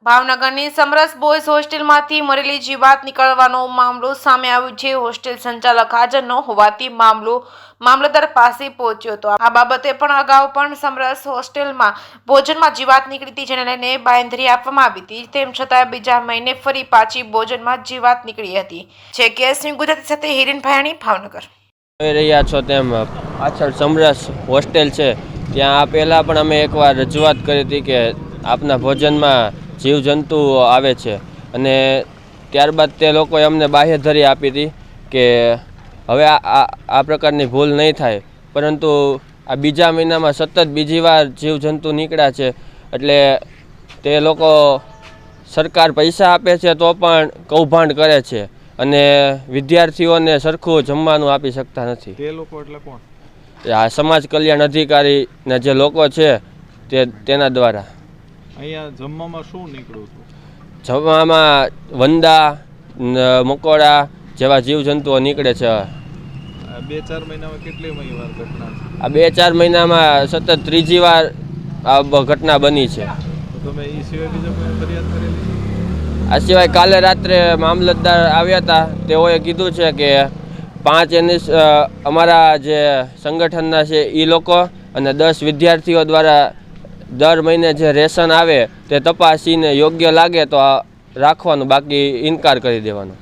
ભાવનગરની સમરસ બોયઝ હોસ્ટેલમાંથી મરેલી જીવાત નીકળવાનો મામલો સામે આવ્યો છે। હોસ્ટેલ સંચાલક હાજર ન હોવાથી મામલો મામલતદાર પાસે પહોંચ્યો હતો। આ બાબતે પણ અગાઉ પણ સમરસ હોસ્ટેલમાં ભોજનમાં જીવાત નીકળી હતી, જેને લઈને બાંયધરી આપવામાં આવી હતી। તેમ છતાં બીજા મહિને ફરી પાછી ભોજનમાં જીવાત નીકળી હતી। છે કેસની ગુજરાતી સાથે હિરેન ભાયાણી, ભાવનગર। જોઈ રહ્યા છો તેમ પાછળ સમરસ હોસ્ટેલ છે, ત્યાં પહેલાં પણ અમે એકવાર રજૂઆત કરી હતી કે આપના ભોજનમાં જીવજંતુ આવે છે, અને ત્યારબાદ તે લોકોએ અમને બાંહેધરી આપી હતી કે હવે આ પ્રકારની ભૂલ નહીં થાય, પરંતુ આ બીજા મહિનામાં સતત બીજી વાર જીવજંતુ નીકળ્યા છે। એટલે તે લોકો સરકાર પૈસા આપે છે તો પણ કૌભાંડ કરે છે અને વિદ્યાર્થીઓને સરખું જમવાનું આપી શકતા નથી। તે લોકો એટલે કોણ? આ સમાજ કલ્યાણ અધિકારીના જે લોકો છે તેના દ્વારા। અહીંયા જમવામાં શું નીકળ્યું હતું? જમવામાં વંદા, મકોડા જેવા જીવજંતુઓ નીકળે છે। 2-4 મહિનામાં કેટલી વાર ઘટના છે? આ 2-4 મહિનામાં સતત ત્રીજી વાર આ ઘટના બની છે। તો તમે એ સિવાય બીજા કોઈ ફરિયાદ કરેલી છે? આ સિવાય કાલે રાત્રે મામલતદાર આવ્યા હતા, તેઓએ કીધું છે કે 5 અમારા જે સંગઠનના છે એ લોકો અને 10 વિદ્યાર્થીઓ દ્વારા દર મહિને જે રેશન આવે તે તપાસીને યોગ્ય લાગે તો રાખવાનું, બાકી ઇનકાર કરી દેવાનો।